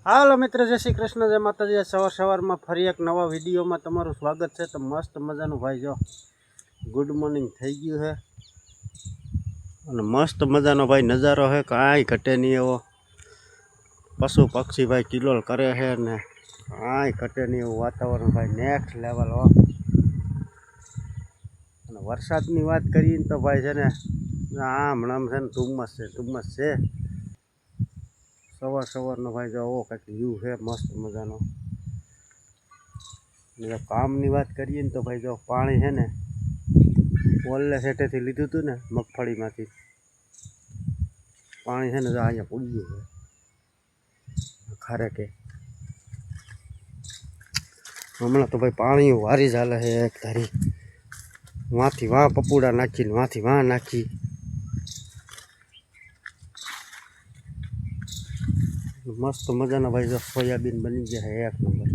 હાલો મિત્ર, જય શ્રી કૃષ્ણ, જય માતાજી। સવારમાં ફરી એક નવા વિડીયોમાં તમારું સ્વાગત છે। તો મસ્ત મજાનું ભાઈ જો ગુડ મોર્નિંગ થઈ ગયું છે અને મસ્ત મજાનો ભાઈ નજારો છે, કાંઈ ઘટે નહીં એવો। પશુ પક્ષી ભાઈ કિલોલ કરે છે ને કાંઈ ઘટે નહીં એવું વાતાવરણ ભાઈ નેક્સ્ટ લેવલ હો। અને વરસાદની વાત કરીએ તો ભાઈ છે ને હમણાં છે ને ધુમ્મસ છે। સવારનો ભાઈ જો કંઈક વ્યૂ છે મસ્ત મજાનો। જો કામની વાત કરીએ ને તો ભાઈ જો પાણી છે ને ઓલે સેટેથી લીધું હતું ને મગફળીમાંથી પાણી છે ને જો અહીંયા પૂરી ગયું છે ખારે કે હમણાં તો ભાઈ પાણી વારી ચાલે છે એક ધારી। વાંથી વાં પપુડા નાખીને વાંથી વાં નાખી મસ્ત મજાના ભાઈ જો સોયાબીન બની ગયા છે એક નંબર।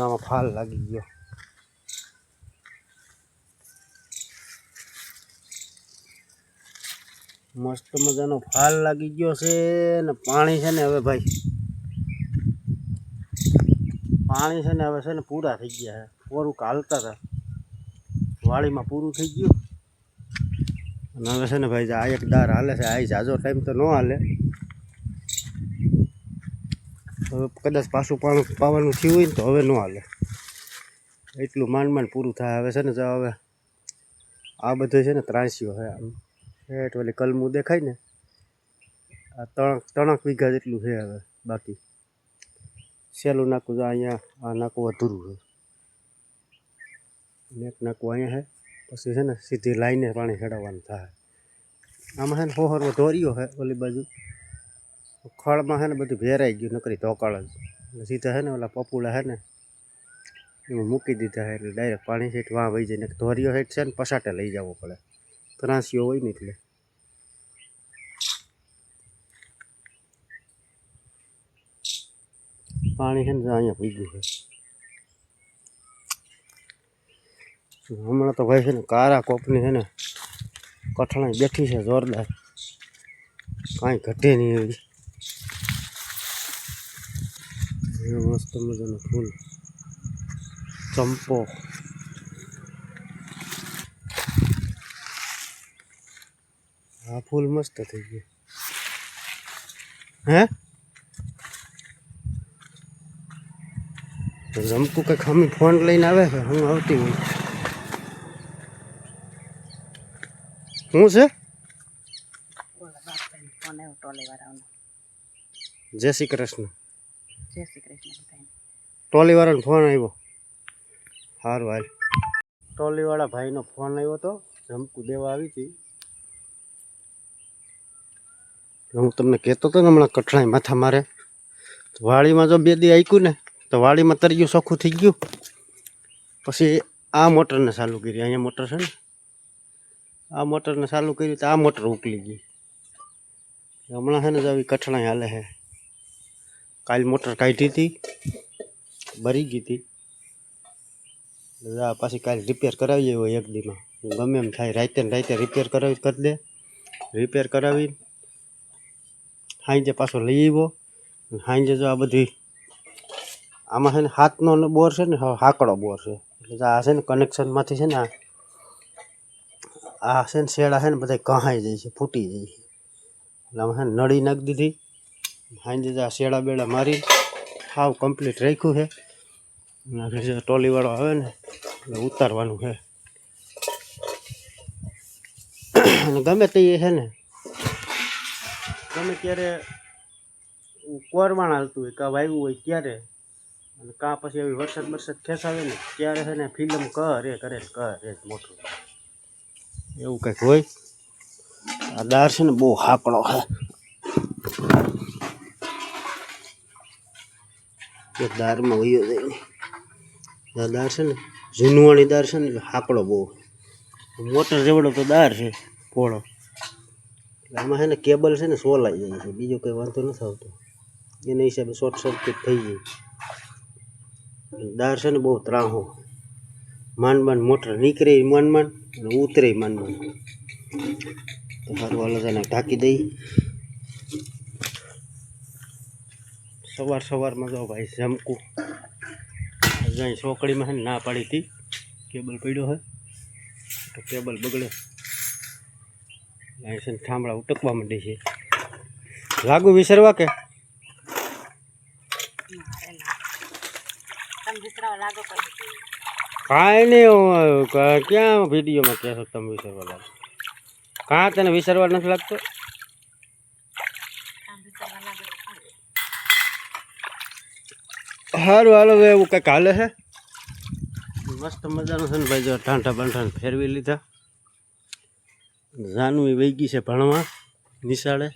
આમાં ફાલ લાગી ગયો, મસ્ત મજાનો ફાલ લાગી ગયો છે ને પાણી છે ને હવે ભાઈ પાણી છે ને હવે છે ને પૂરા થઈ ગયા છે। પૂરું કાલતા હતા વાડીમાં પૂરું થઈ ગયું અને હવે છે ને ભાઈ આ એક દાર હાલે છે। આ જાજો ટાઈમ તો ન હાલે, હવે કદાચ પાછું પાવાનું થયું હોય ને તો હવે ન હાલે, એટલું માંડ પૂરું થાય। હવે છે ને હવે આ બધું છે ને ત્રાંસીઓ છે, આમ હેઠ ઓલી કલમું દેખાય ને આ 3 વીઘા જેટલું છે હવે બાકી। સહેલું નાખું તો અહીંયા આ નાખું અધૂરું છે, એક નાખું અહીંયા છે, પછી છે ને સીધી લાઈને પાણી ચડાવવાનું થાય। આમાં છે ને હોહરવો ધોર્યો છે ઓલી બાજુ ખળમાં છે ને બધું ભેરાઈ ગયું, નકરી ધોકાળ જ એટલે સીધા છે ને ઓલા પપુડા છે ને એમાં મૂકી દીધા છે એટલે ડાયરેક્ટ પાણી સીટ વાં વહી જાય ને ધોરિયો હેઠ છે ને પસાટે લઈ જવો પડે, ત્રાંસીઓ હોય ને એટલે। પાણી છે ને અહીંયા પીગું છે હમણાં તો ભાઈ છે ને કારા કોપની છે ને કઠણાઈ બેઠી છે જોરદાર, કાંઈ ઘટે નહીં એવી। મસ્ત મજાનું ફૂલ ચંપો, આ ફૂલ મસ્ત થઈ ગયું હે। જમકું કંઈક હમી ફોન લઈને આવે છે, હું આવતી હોય શું છે? જય શ્રી કૃષ્ણ, જય શ્રી કૃષ્ણ। ટોલીવાળાનો ફોન આવ્યો, સારું હાલ। ટોલીવાળા ભાઈનો ફોન આવ્યો તો જમકું દેવા આવી હતી, હું તમને કહેતો હતો ને હમણાં કઠણાઈ માથા મારે વાડીમાં જો 2 દી આક્યું ને તો વાડીમાં તરિયું ચોખ્ખું થઈ ગયું। પછી આ મોટરને ચાલુ કરી, અહીંયા મોટર છે ને આ મોટરને ચાલુ કરી તો આ મોટર ઉકલી ગઈ। હમણાં છે ને જો આવી કઠણાઈ હાલે છે, કાલ મોટર કાઢી હતી ભરી ગઈ હતી, પાછી કાલે રિપેર કરાવી હોય એક દીમાં ગમે એમ થાય, રાતે ને રાતે રિપેર કરાવી કરી દે, રિપેર કરાવી સાંજે પાછો લઈ આવ્યો। સાંજે જો આ બધી આમાં છે ને 7નો બોર છે ને હાકડો બોર છે, એટલે આ છે ને કનેક્શનમાંથી છે ને આ છે ને શેડા છે ને બધા કહાઈ જાય છે, ફૂટી જાય છે, એટલે આમાં છે ને નળી નાખી દીધી। સાંજે આ શેડા બેડા મારી સાવ કમ્પ્લીટ રાખ્યું છે, જે ટોલીવાળો આવે ને એટલે ઉતારવાનું છે। અને ગમે તે છે ને ગમે ત્યારે કોરવાણ હાલતું હોય કાં વાવ્યું હોય ત્યારે, અને કાં પછી એવી વરસાદ ખેંચાવે ને ત્યારે છે ને ફિલ્મ કરે જ મોટું એવું કંઈક હોય। આ દાર છે ને બહુ હાકડો છે, દારમાં વયો જાય આ દાર છે ને ઝીનવાણી દાર છે ને હાકડો બહુ, મોટર જેવડો તો દાર છે પોળો, આમાં છે ને કેબલ છે ને સોલાઈ જાય છે, બીજો કંઈ વાંધો નથી આવતો, એના હિસાબે શોર્ટ સર્કિટ થઈ જાય। દાર છે ને બહુ ત્રાહો, માંડ મોટર નીકળે માંડ અને ઉતરે માંડ તો સારું હાલો તને ઢાંકી દઈ। સવારમાં જો ભાઈ ઝમકું અહીં ચોકડીમાં છે ને ના પાડી હતી કેબલ પડ્યો હોય તો કેબલ બગડે અહીં છે ને થાંભળા ઉટકવા માંડી છે લાગુ વિસરવા કે મારે ના તમે વિસરાવા લાગો કોઈ કાંઈ નહીં ક્યાં વિડીયોમાં કહેશો તમે વિસરવા લાગો કાં તને વિસરવા નથી લાગતો તમે વિસરવા લાગો સારું હાલો હવે એવું કંઈક હાલે છે મસ્ત મજાનું છે ને ભાઈ જો ઠાંઠા બાંઠાને ફેરવી લીધા જાનવી વહી ગઈ છે ભણવા નિશાળે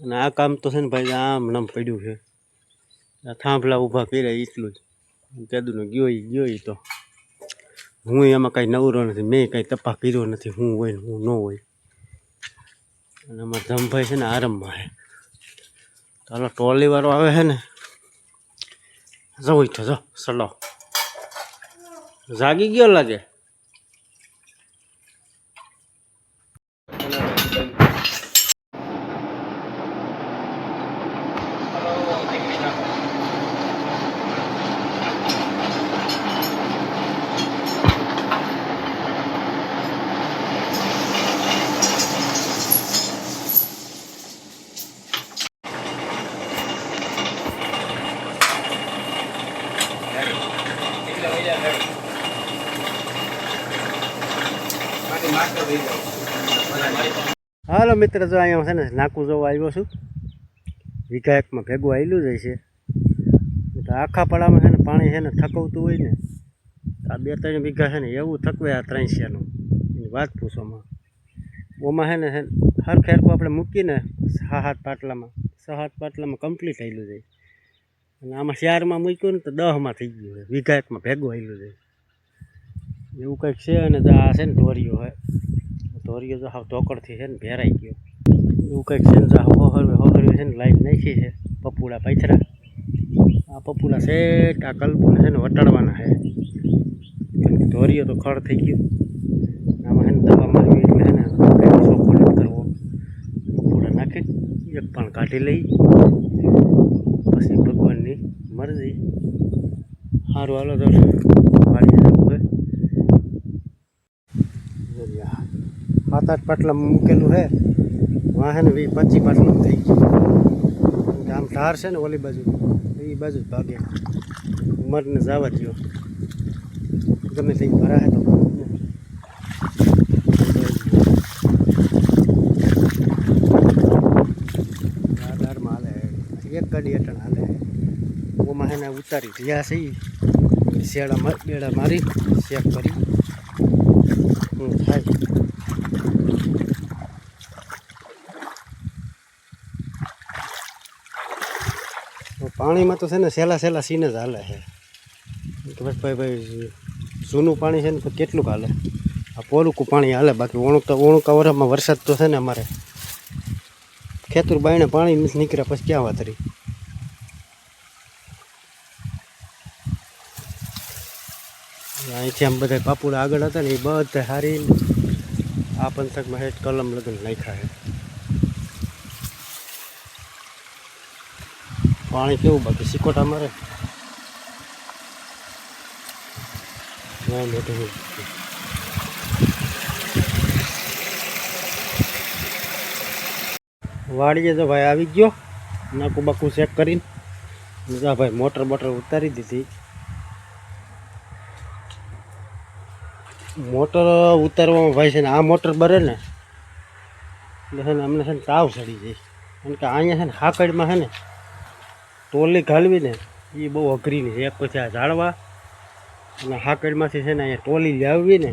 અને આ કામ તો છે ને ભાઈ આમ નામ પડ્યું છે આ થાંભલા ઊભા કર્યા એટલું જ કેદુનો ગયો ઈ તો હું એમાં કાંઈ નવરો નથી મેં કાંઈ તપા કર્યો નથી હું હોય ને હું ન હોય અને અમારા ધમભાઈ છે ને આરામમાં છે ચાલો ટ્રોલીવાળો આવે છે ને જવું તો જો સડો જાગી ગયો લાગે હાલો મિત્ર જો અહીંયા છે ને નાકું જોવા આવ્યો છું વિઘાયકમાં ભેગું આવેલું જાય છે તો આખા પડામાં છે ને પાણી છે ને થકવતું હોય ને આ 2-3 વીઘા છે ને એવું થકવે આ 300નું એની વાત પૂછવામાં ઓમાં છે ને હરખેરખું આપણે મૂકીને 6-7 પાટલામાં કમ્પ્લીટ આવેલું જાય અને આમાં 4માં મૂક્યું ને તો 10માં થઈ ગયું છે વિઘાયકમાં ભેગું આવેલું જાય એવું કંઈક છે અને આ છે ને ઢોરિયો હોય ઢોરિયો તો હાવ ઢોકળથી છે ને ભેરાઈ ગયો એવું કંઈક છે ને હોહરવી છે ને લાઈન નાખી છે પપુડા પાથરા આ પપુડા શેઠ આ કલ્પુને છે ને વટાડવાના છે કારણ કે ઢોરિયો તો ખડ થઈ ગયું આમાં છે ને દવા મારવી એટલે છે ને સોખો નથી કરવો પપુડા નાખી એક પણ કાઢી લઈ પછી ભગવાનની મરજી સારું હાલો તો વાળી જવું હોય 7-8 પાટલામાં મૂકેલું છે વાં છે ને 20-25 પાટલામાં થઈ ગયું આમ ધાર છે ને ઓલી બાજુ એ બાજુ જ ભાગે ઉંમરને જવા દો ગમે તે ભરાય તો દારમાં હાલે એક ગાડી હેઠળ હાલે ઓમાં છે ને ઉતારી રહ્યા છે શેડા બેડા મારી શેક કરી થાય પાણીમાં તો છે ને સહેલા સીને જ હાલે છે કે બસ ભાઈ જૂનું પાણી છે ને તો કેટલુંક હાલે આ પોલુકું પાણી હાલે બાકી ઓણુકા વરામાં વરસાદ તો છે ને અમારે ખેતર બાયણે પાણી નથી નીકળ્યા પછી ક્યાં વાત રહી અહીંથી આમ બધા પાપુડા આગળ હતા ને એ બધા હારી આ પંથકમાં હેઠ કલમ લગ્ન નાખ્યા છે પાણી કેવું બાકી સિકોટા મારે મોટું વાડીએ તો ભાઈ આવી ગયો નાકું બાકું ચેક કરીને જા ભાઈ મોટર ઉતારી દીધી મોટર ઉતારવામાં ભાઈ છે ને આ મોટર બરે ને એટલે છે ને અમને છે ને તાવ ચડી જાય કારણ કે અહીંયા છે ને હાકડમાં છે ને ટોલી ઘાલવી ને એ બહુ અઘરીની છે એક પછી આ ઝાડવા અને હાકડમાંથી છે ને અહીંયા ટોલી લાવવી ને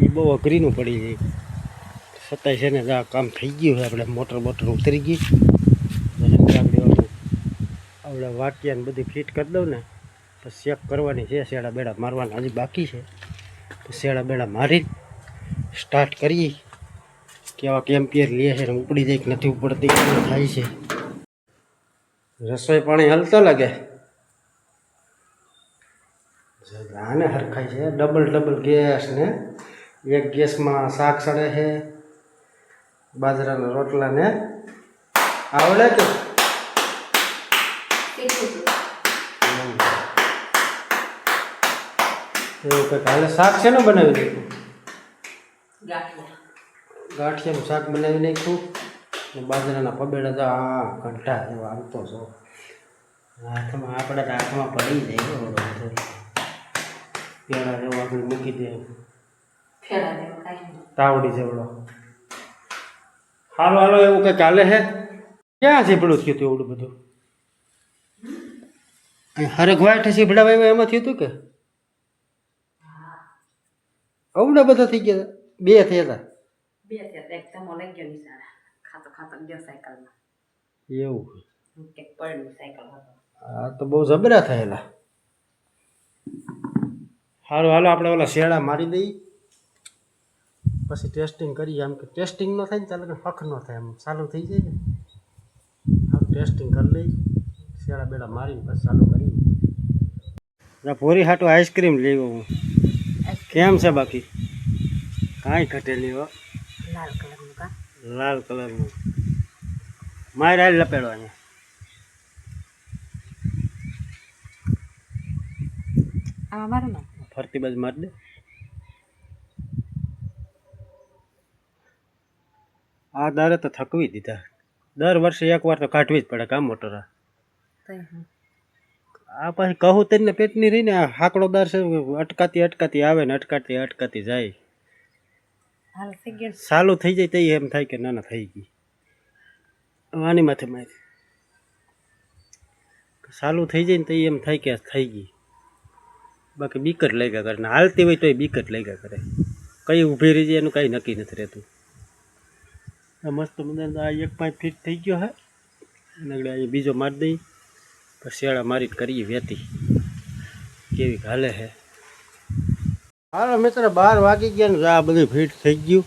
એ બહુ અઘરીનું પડી જાય છતાંય છે ને આ કામ થઈ ગયું છે આપણે મોટર ઉતરી ગઈ આપણે વાટિયાને બધી ફિટ કરી દઉં ને તો ચેક કરવાની છે શેડા બેડા મારવાના હજી બાકી છે તો શેડા બેડા મારી સ્ટાર્ટ કરી કેવા કેમ્પિયર લે છે ને ઉપડી જાય કે નથી ઉપડતી કેવું થાય છે રસોઈ પાણી હલતો લાગે આને હરખાય છે ડબલ ગેસ ને એક ગેસમાં શાક સડે છે બાજરાના રોટલા ને આવડે કે એવું કંઈક હાલે. શાક છે ને બનાવી નાખ્યું? ગાંઠિયા. ગાંઠિયાનું શાક બનાવી નાખ્યું. ને બાજરાના પબેડા તો આ ઘંટા એવો આવતો છો. હાથમાં આપણા હાથમાં પડી જાય બરોબર. પેલા જેવો આપણે મૂકી દે ફેરા દેવા કાંઈ નહીં. તાવડી જેવડો. હાલો હાલો એવું કંઈક ચાલે છે. ક્યાં સીપડું થયું હતું એવડું બધું? હરખ વાઠે સીપડા વાવ્યા એમાં થયું હતું કે અવડા બધા થઈ ગયા હતા? બે થયા હતા. બે થયા એક ધમો લઈ ગયો નિશાળે. ખાતો ખાતો ગયો સાયકલમાં. એવું? કે પડ્યું સાયકલ હતો. હા તો બહુ જબરા થયેલા. સારું હાલો આપણે ઓલા શેડા મારી દઈએ પછી ટેસ્ટિંગ કરીએ. આમ કે ટેસ્ટિંગ ન થાય ને ચાલે કે ફખ ન થાય, આમ ચાલુ થઈ જાય ને આમ ટેસ્ટિંગ કરી લઈ. શેડા બેડા મારીને પછી ચાલુ કરીએ. પૂરી હાટું આઈસ્ક્રીમ લેવો હું. કેમ છે બાકી? કાંઈ ઘટે નહીં હો. લાલ કલરનું કા? લાલ કલરનું મારે હાલ લપેડો અહીંયા. આમાં મારું ના ફરતી બાજુ મારી દે. આ દારે તો થકવી દીધા. દર વર્ષે એકવાર તો કાઢવી જ પડે કામ મોટરા. આ પાછી કહું તેને પેટની રહીને આ હાકડો દર છે અટકાતી અટકાતી આવે ને અટકાતી અટકાતી જાય. હાલ થઈ ગયું. ચાલુ થઈ જાય તો એમ થાય કે ના ના થઈ ગઈ. આની માથે મારી ચાલુ થઈ જાય ને તો એમ થાય કે થઈ ગઈ. બાકી બીક જ લાગ્યા કરે ને હાલતી હોય તો એ બીક જ લાગ્યા કરે. કઈ ઊભી રહી જાય એનું કાંઈ નક્કી નથી રહેતું. આ મસ્ત મજાનો આ એક 5 ફીટ થઈ ગયો હે. અને આગળ અહીં બીજો મારી દઈ પછી શેડા મારી કરીએ વેતી કેવી હાલે છે. હાલો મિત્ર 12 વાગી ગયા ને આ બધી ફીટ થઈ ગયું.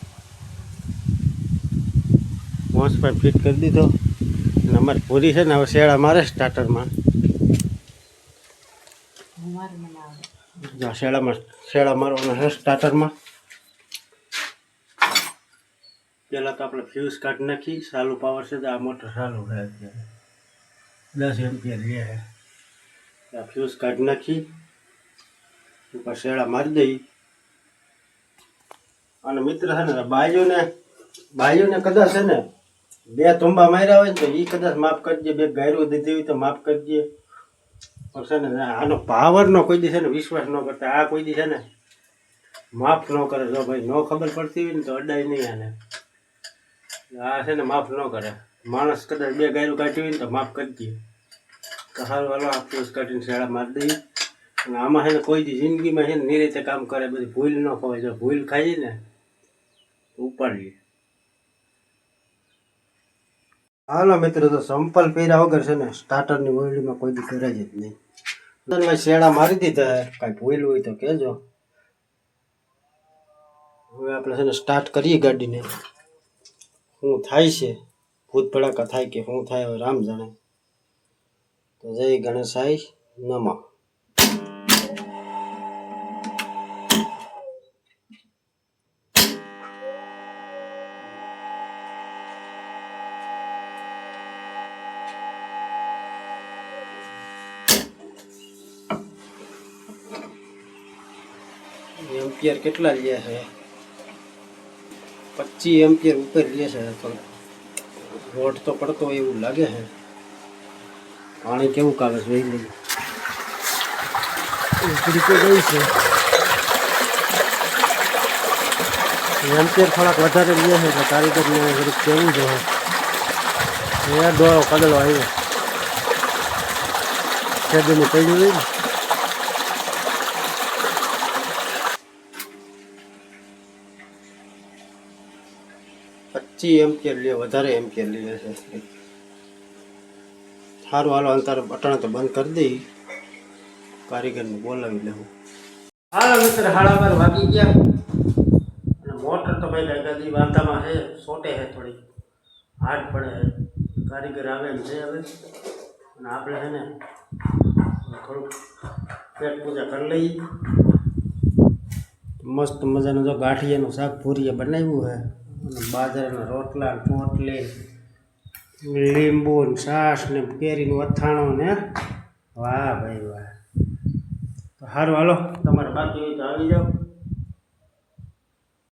5 ફીટ કરી દીધો. અને અમારી પૂરી છે ને હવે શેડા મારે સ્ટાર્ટરમાં. મારું મને આવે. શેડા મારવાના છે સ્ટાર્ટરમાં. પહેલાં તો આપણે ફ્યુઝ કાઢી નાખી. ચાલુ પાવર છે તો આ મોટર ચાલુ રહે અત્યારે 10 એમ્પિયર લે છે. આ ફ્યુઝ કાઢી નાખી ઉપર શેડા મારી દઈ. અને મિત્ર છે ને બાયુને કદાચ છે ને 2 તુંબા માર્યા હોય ને તો એ કદાચ માફ કરજે. 2 ગાયરું દીધી હોય તો માફ કરજે. પણ છે ને આનો પાવરનો કોઈ દી છે ને વિશ્વાસ ન કરતા. આ કોઈ દી છે ને માફ ન કરે. જો ભાઈ ન ખબર પડતી હોય ને તો અડાય નહીં આને. આ છે ને માફ ન કરે. માણસ કદાચ 2 ગાયરું કાઢી હોય ને તો માફ કરજે. તો સારું હાલો આ ફ્યુઝ કાઢીને શેડા મારી દઈએ. અને આમાં છે ને કોઈ દી જિંદગીમાં છે ને નિરીતે કામ કરે. બધી ભૂલ ન ખવાય. જો ભૂલ ખાઈએ ને તો ઉપાડીએ. હાલો મિત્રો તો સંપલ પહેર્યા વગર છે ને સ્ટાર્ટરની ઓઈલમાં કોઈ દી કરાય જ નહીં. શેડા મારી દીધા. કાંઈ ભૂલ હોય તો કહેજો. હવે આપણે છે ને સ્ટાર્ટ કરીએ ગાડીને. શું થાય છે ભૂત ભડાકા થાય કે શું થાય હવે રામ જાણે. તો જય ગણેશાય નમઃ. એમ્પિયર કેટલા લે છે? 25 એમ્પિયર ઉપર લે છે. તો રોડ તો પડતો હોય એવું લાગે છે. પાણી કેવું કાવે જોઈ લઈએ. તરીકે ગઈ છે એમ્પિયર થોડાક વધારે લે છે તો કારીગરને થોડુંક કેવું જોઈએ. એ ડોળો કદડો આવ્યો ખેડૂતની પડ્યું હોય ને. એમ્પિયર લે વધારે એમ્પિયર લે છે. સારું હાલો અંતર અટાણે તો બંધ કરી દઈ. કારીગરને બોલાવી લેવું. હાલો મિત્ર 12:30 વાગી ગયા. અને મોટર તો ભાઈ ગાદી વાંધામાં છે. સોટે છે થોડી હાર્ડ પડે છે. કારીગર આવે એમ છે હવે. અને આપણે છે ને થોડુંક પેટ પૂજા કરી લઈએ. મસ્ત મજાનું જો ગાંઠિયાનું શાક પૂરીએ બનાવ્યું છે. અને બાજરાના રોટલા ટોટલી લીંબુ છાશ ને કેરીનું અથાણું ને વાહ ભાઈ વાહ. તો સારું હાલો તમારે બાકી હોય તો આવી જાઓ